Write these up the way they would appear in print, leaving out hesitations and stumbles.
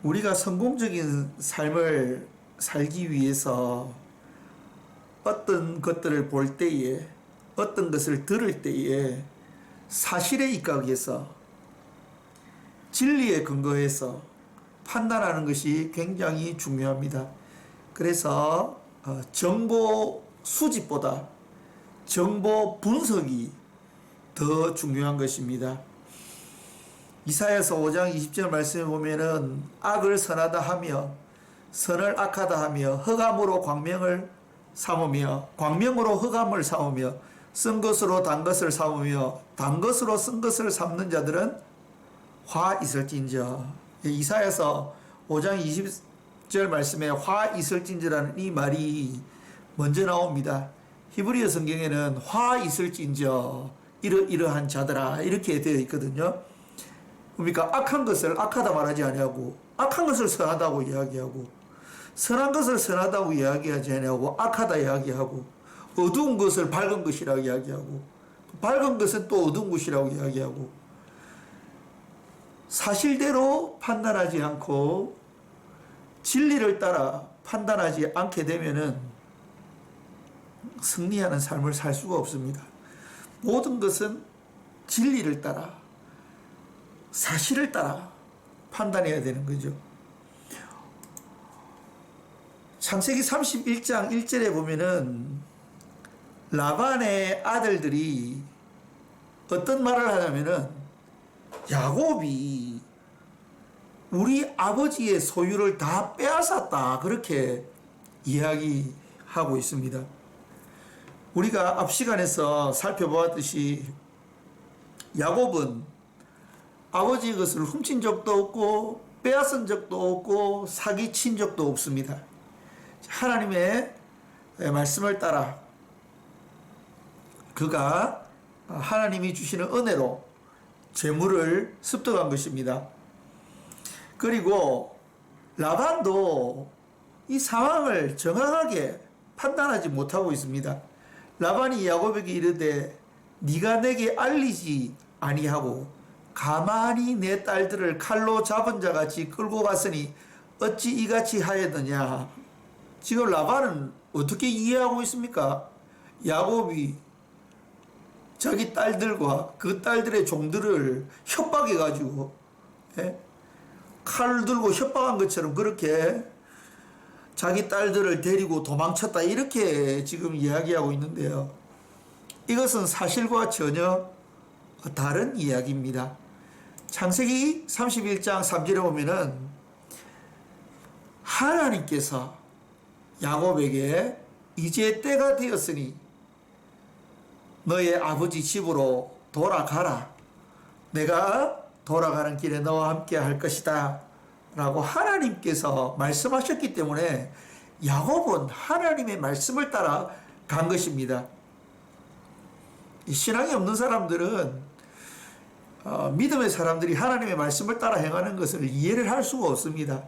우리가 성공적인 삶을 살기 위해서 어떤 것들을 볼 때에, 어떤 것을 들을 때에 사실에 입각해서 진리에 근거해서 판단하는 것이 굉장히 중요합니다. 그래서 정보 수집보다 정보 분석이 더 중요한 것입니다. 이사야서 5장 20절 말씀에 보면은 악을 선하다 하며 선을 악하다 하며 흑암으로 광명을 삼으며 광명으로 흑암을 삼으며 쓴 것으로 단 것을 삼으며 단 것으로 쓴 것을 삼는 자들은 화 있을진저. 이사야서 5장 20절 말씀에 화 있을진저라는 이 말이 먼저 나옵니다. 히브리어 성경에는 화 있을진저 이러한 자들아 이렇게 되어 있거든요. 그러니까 악한 것을 악하다 말하지 아니하고 악한 것을 선하다고 이야기하고 선한 것을 선하다고 이야기하지 아니하고 악하다 이야기하고 어두운 것을 밝은 것이라고 이야기하고 밝은 것은 또 어두운 것이라고 이야기하고 사실대로 판단하지 않고 진리를 따라 판단하지 않게 되면은 승리하는 삶을 살 수가 없습니다. 모든 것은 진리를 따라 사실을 따라 판단해야 되는 거죠. 창세기 31장 1절에 보면은 라반의 아들들이 어떤 말을 하냐면은 야곱이 우리 아버지의 소유를 다 빼앗았다 그렇게 이야기하고 있습니다. 우리가 앞 시간에서 살펴보았듯이 야곱은 아버지의 것을 훔친 적도 없고 빼앗은 적도 없고 사기친 적도 없습니다. 하나님의 말씀을 따라 그가 하나님이 주시는 은혜로 재물을 습득한 것입니다. 그리고 라반도 이 상황을 정확하게 판단하지 못하고 있습니다. 라반이 야곱에게 이르되 네가 내게 알리지 아니하고 가만히 내 딸들을 칼로 잡은 자같이 끌고 갔으니 어찌 이같이 하였느냐. 지금 라반은 어떻게 이해하고 있습니까? 야곱이 자기 딸들과 그 딸들의 종들을 협박해가지고 칼을 들고 협박한 것처럼 그렇게 자기 딸들을 데리고 도망쳤다 이렇게 지금 이야기하고 있는데요. 이것은 사실과 전혀 다른 이야기입니다. 창세기 31장 3절에 보면은 하나님께서 야곱에게 이제 때가 되었으니 너의 아버지 집으로 돌아가라. 내가 돌아가는 길에 너와 함께 할 것이다. 라고 하나님께서 말씀하셨기 때문에 야곱은 하나님의 말씀을 따라 간 것입니다. 신앙이 없는 사람들은 믿음의 사람들이 하나님의 말씀을 따라 행하는 것을 이해를 할 수가 없습니다.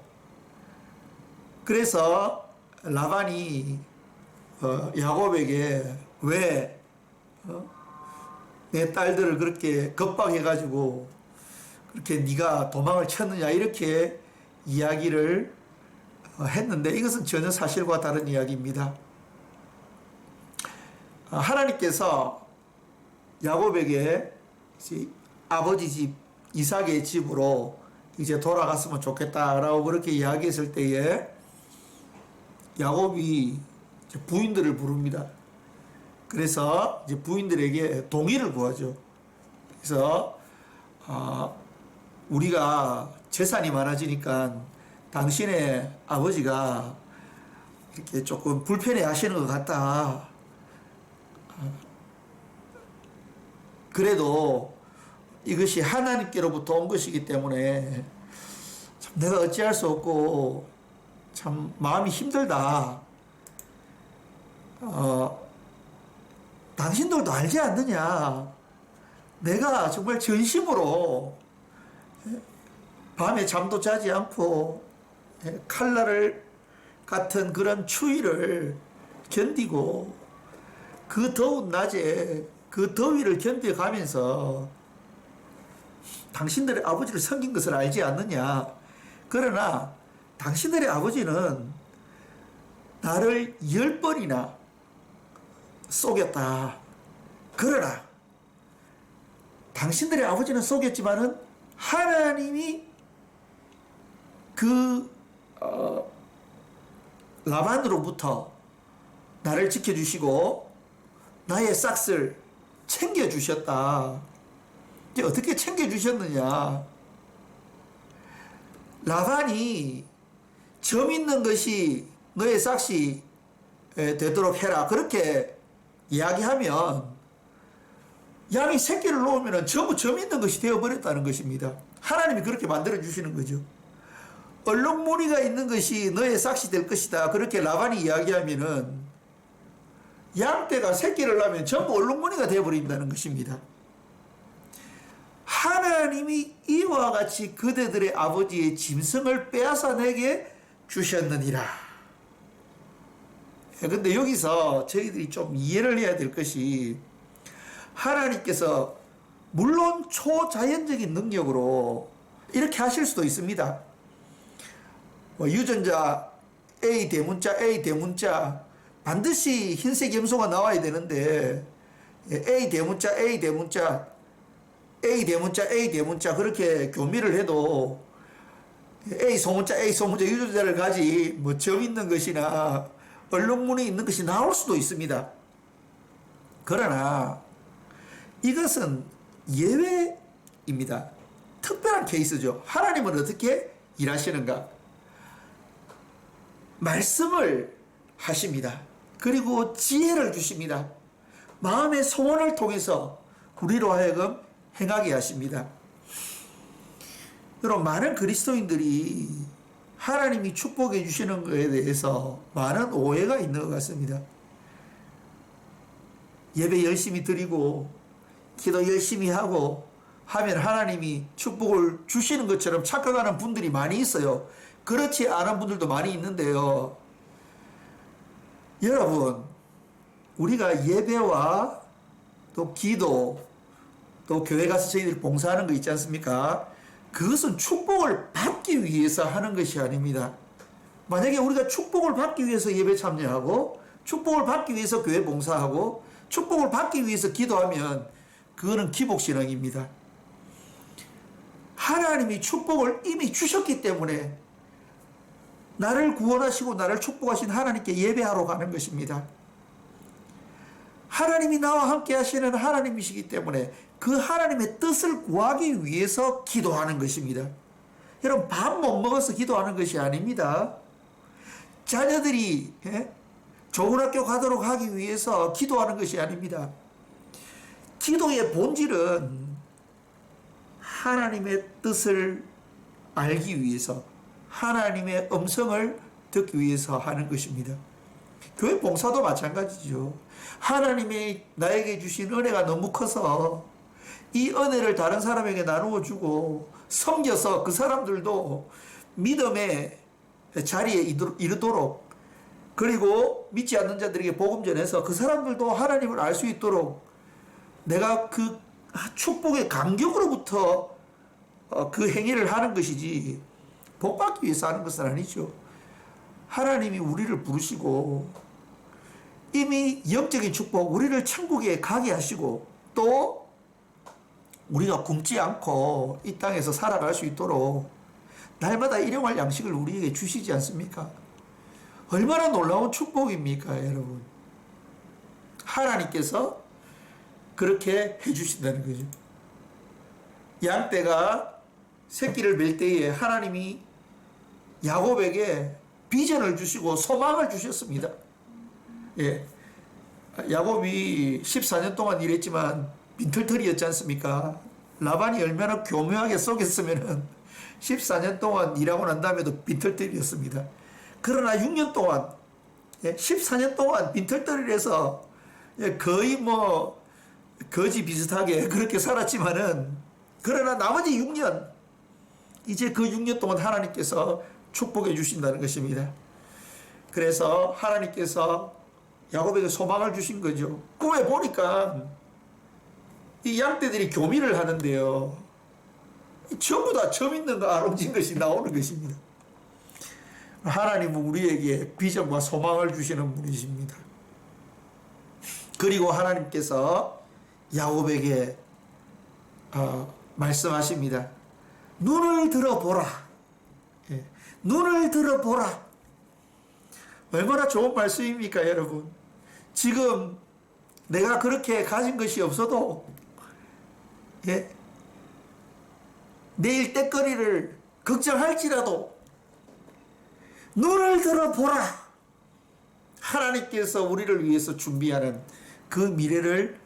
그래서 라반이 야곱에게 왜 내 딸들을 그렇게 겁박해가지고 그렇게 네가 도망을 쳤느냐 이렇게 이야기를 했는데 이것은 전혀 사실과 다른 이야기입니다. 하나님께서 야곱에게 아버지 집 이삭의 집으로 이제 돌아갔으면 좋겠다라고 그렇게 이야기했을 때에 야곱이 부인들을 부릅니다. 그래서 이제 부인들에게 동의를 구하죠. 그래서 우리가 재산이 많아지니까 당신의 아버지가 이렇게 조금 불편해 하시는 것 같다. 그래도 이것이 하나님께로부터 온 것이기 때문에 참 내가 어찌할 수 없고 참 마음이 힘들다. 당신들도 알지 않느냐. 내가 정말 전심으로 밤에 잠도 자지 않고 칼날을 같은 그런 추위를 견디고 그 더운 낮에 그 더위를 견뎌가면서 당신들의 아버지를 섬긴 것을 알지 않느냐. 그러나 당신들의 아버지는 나를 10번이나 속였다. 그러나 당신들의 아버지는 속였지만은 하나님이 라반으로부터 나를 지켜주시고 나의 싹을 챙겨주셨다. 이제 어떻게 챙겨주셨느냐? 라반이 점 있는 것이 너의 싹이 되도록 해라. 그렇게 이야기하면 양이 새끼를 놓으면 전부 점 있는 것이 되어버렸다는 것입니다. 하나님이 그렇게 만들어주시는 거죠. 얼룩무늬가 있는 것이 너의 싹이 될 것이다. 그렇게 라반이 이야기하면은 양떼가 새끼를 낳으면 전부 얼룩무늬가 되어버린다는 것입니다. 하나님이 이와 같이 그대들의 아버지의 짐승을 빼앗아 내게 주셨느니라. 근데 여기서 저희들이 좀 이해를 해야 될 것이 하나님께서 물론 초자연적인 능력으로 이렇게 하실 수도 있습니다. 유전자 A 대문자 A 대문자 반드시 흰색 염소가 나와야 되는데 A 대문자 A 대문자 A 대문자 A 대문자 그렇게 교미를 해도 A 소문자 A 소문자 유전자를 가지 뭐 점 있는 것이나 얼룩무늬 있는 것이 나올 수도 있습니다. 그러나 이것은 예외입니다. 특별한 케이스죠. 하나님은 어떻게 일하시는가? 말씀을 하십니다. 그리고 지혜를 주십니다. 마음의 소원을 통해서 우리로 하여금 행하게 하십니다. 여러분, 많은 그리스도인들이 하나님이 축복해 주시는 것에 대해서 많은 오해가 있는 것 같습니다. 예배 열심히 드리고 기도 열심히 하고 하면 하나님이 축복을 주시는 것처럼 착각하는 분들이 많이 있어요. 그렇지 않은 분들도 많이 있는데요. 여러분, 우리가 예배와 또 기도 또 교회 가서 저희들이 봉사하는 거 있지 않습니까? 그것은 축복을 받기 위해서 하는 것이 아닙니다. 만약에 우리가 축복을 받기 위해서 예배 참여하고 축복을 받기 위해서 교회 봉사하고 축복을 받기 위해서 기도하면 그거는 기복신앙입니다. 하나님이 축복을 이미 주셨기 때문에 나를 구원하시고 나를 축복하신 하나님께 예배하러 가는 것입니다. 하나님이 나와 함께 하시는 하나님이시기 때문에 그 하나님의 뜻을 구하기 위해서 기도하는 것입니다. 여러분, 밥 못 먹어서 기도하는 것이 아닙니다. 자녀들이 좋은 학교 가도록 하기 위해서 기도하는 것이 아닙니다. 기도의 본질은 하나님의 뜻을 알기 위해서 하나님의 음성을 듣기 위해서 하는 것입니다. 교회 봉사도 마찬가지죠. 하나님이 나에게 주신 은혜가 너무 커서 이 은혜를 다른 사람에게 나누어 주고 섬겨서 그 사람들도 믿음의 자리에 이르도록, 그리고 믿지 않는 자들에게 복음 전해서 그 사람들도 하나님을 알 수 있도록 내가 그 축복의 감격으로부터 그 행위를 하는 것이지 복 받기 위해서 하는 것은 아니죠. 하나님이 우리를 부르시고 이미 영적인 축복, 우리를 천국에 가게 하시고 또 우리가 굶지 않고 이 땅에서 살아갈 수 있도록 날마다 일용할 양식을 우리에게 주시지 않습니까? 얼마나 놀라운 축복입니까, 여러분? 하나님께서 그렇게 해주신다는 거죠. 양떼가 새끼를 맬 때에 하나님이 야곱에게 비전을 주시고 소망을 주셨습니다. 예. 야곱이 14년 동안 일했지만 빈털털이었지 않습니까? 라반이 얼마나 교묘하게 속였으면 14년 동안 일하고 난 다음에도 빈털털이었습니다. 그러나 6년 동안, 14년 동안 빈털털이를 해서 거의 뭐 거지 비슷하게 그렇게 살았지만은, 그러나 나머지 6년, 이제 그 6년 동안 하나님께서 축복해 주신다는 것입니다. 그래서 하나님께서 야곱에게 소망을 주신 거죠. 꿈에 보니까 이 양떼들이 교미를 하는데요. 전부 다 처음 있는 거 아롱진 것이 나오는 것입니다. 하나님은 우리에게 비전과 소망을 주시는 분이십니다. 그리고 하나님께서 야곱에게 말씀하십니다. 눈을 들어보라. 예, 눈을 들어보라. 얼마나 좋은 말씀입니까, 여러분? 지금 내가 그렇게 가진 것이 없어도 예, 내일 때거리를 걱정할지라도 눈을 들어보라. 하나님께서 우리를 위해서 준비하는 그 미래를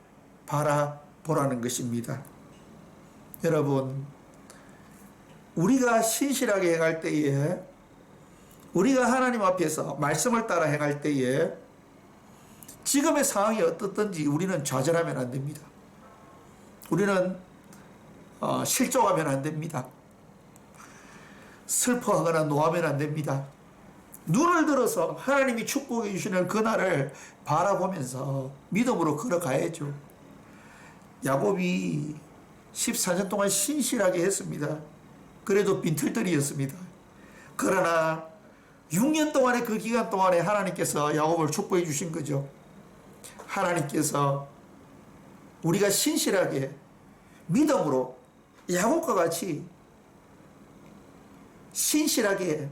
바라보라는 것입니다. 여러분, 우리가 신실하게 행할 때에, 우리가 하나님 앞에서 말씀을 따라 행할 때에 지금의 상황이 어떻든지 우리는 좌절하면 안 됩니다. 우리는 실족하면 안 됩니다. 슬퍼하거나 노하면 안 됩니다. 눈을 들어서 하나님이 축복해 주시는 그날을 바라보면서 믿음으로 걸어가야죠. 야곱이 14년 동안 신실하게 했습니다. 그래도 빈털터리였습니다. 그러나 6년 동안의 그 기간 동안에 하나님께서 야곱을 축복해 주신 거죠. 하나님께서 우리가 신실하게 믿음으로 야곱과 같이 신실하게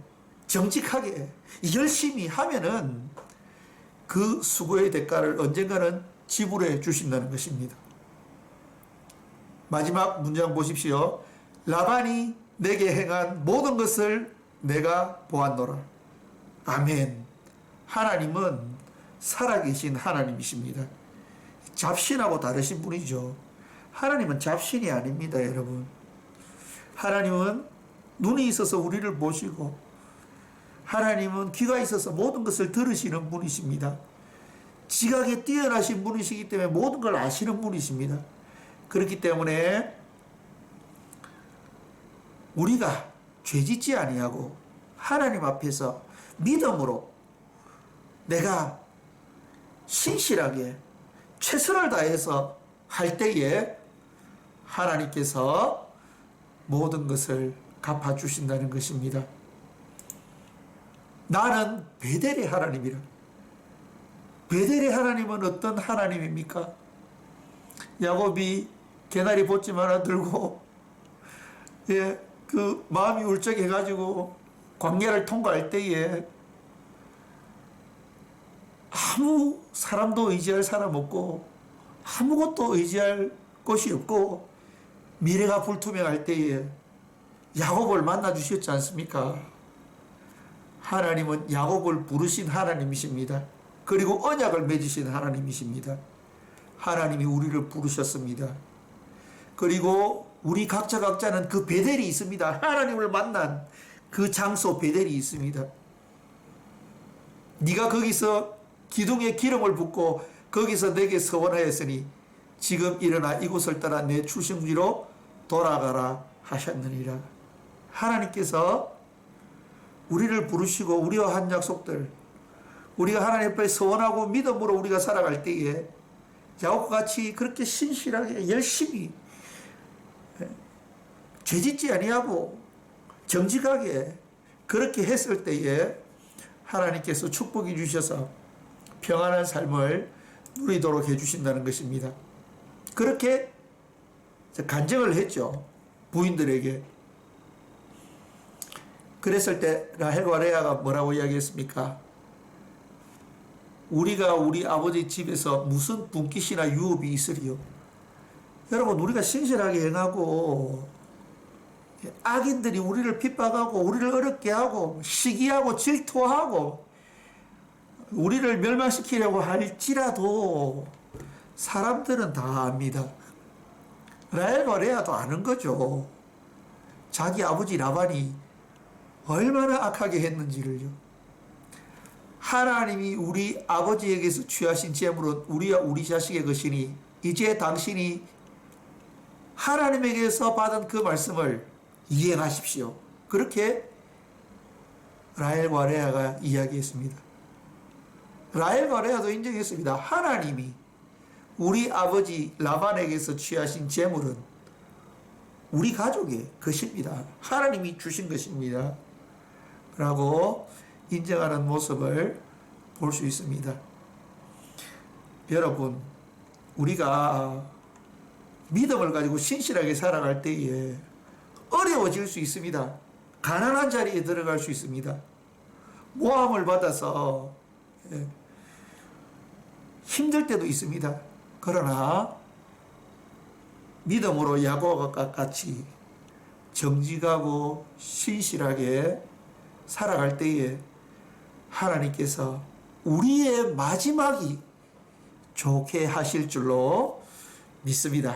정직하게 열심히 하면은 그 수고의 대가를 언젠가는 지불해 주신다는 것입니다. 마지막 문장 보십시오. 라반이 내게 행한 모든 것을 내가 보았노라. 아멘. 하나님은 살아계신 하나님이십니다. 잡신하고 다르신 분이죠. 하나님은 잡신이 아닙니다, 여러분. 하나님은 눈이 있어서 우리를 보시고, 하나님은 귀가 있어서 모든 것을 들으시는 분이십니다. 지각에 뛰어나신 분이시기 때문에 모든 걸 아시는 분이십니다. 그렇기 때문에 우리가 죄짓지 아니하고 하나님 앞에서 믿음으로 내가 신실하게 최선을 다해서 할 때에 하나님께서 모든 것을 갚아주신다는 것입니다. 나는 베델의 하나님이라. 베델의 하나님은 어떤 하나님입니까? 야곱이 개나리 보찜 하나 들고 그 마음이 울적해가지고 광야를 통과할 때에 아무 사람도 의지할 사람 없고 아무것도 의지할 것이 없고 미래가 불투명할 때에 야곱을 만나 주셨지 않습니까? 하나님은 야곱을 부르신 하나님이십니다. 그리고 언약을 맺으신 하나님이십니다. 하나님이 우리를 부르셨습니다. 그리고 우리 각자는 그 베델이 있습니다. 하나님을 만난 그 장소 베델이 있습니다. 네가 거기서 기둥에 기름을 붓고 거기서 내게 서원하였으니 지금 일어나 이곳을 떠나 내 출생지로 돌아가라 하셨느니라. 하나님께서 우리를 부르시고 우리와 한 약속들, 우리가 하나님 앞에 서원하고 믿음으로 우리가 살아갈 때에 야곱과 같이 그렇게 신실하게 열심히 죄짓지 아니하고 정직하게 그렇게 했을 때에 하나님께서 축복해 주셔서 평안한 삶을 누리도록 해주신다는 것입니다. 그렇게 간증을 했죠. 부인들에게. 그랬을 때 라헬과 레아가 뭐라고 이야기했습니까? 우리가 우리 아버지 집에서 무슨 분깃이나 유업이 있으리요. 여러분, 우리가 신실하게 행하고 악인들이 우리를 핍박하고 우리를 어렵게 하고 시기하고 질투하고 우리를 멸망시키려고 할지라도 사람들은 다 압니다. 라헬과 레아도 아는 거죠. 자기 아버지 라반이 얼마나 악하게 했는지를요. 하나님이 우리 아버지에게서 취하신 재물은 우리와 우리 자식의 것이니 이제 당신이 하나님에게서 받은 그 말씀을 이행하십시오. 그렇게 라헬과 레아가 이야기했습니다. 라헬과 레아도 인정했습니다. 하나님이 우리 아버지 라반에게서 취하신 재물은 우리 가족의 것입니다. 하나님이 주신 것입니다. 라고 인정하는 모습을 볼 수 있습니다. 여러분, 우리가 믿음을 가지고 신실하게 살아갈 때에 어려워질 수 있습니다. 가난한 자리에 들어갈 수 있습니다. 모함을 받아서 힘들 때도 있습니다. 그러나 믿음으로 야곱과 같이 정직하고 신실하게 살아갈 때에 하나님께서 우리의 마지막이 좋게 하실 줄로 믿습니다.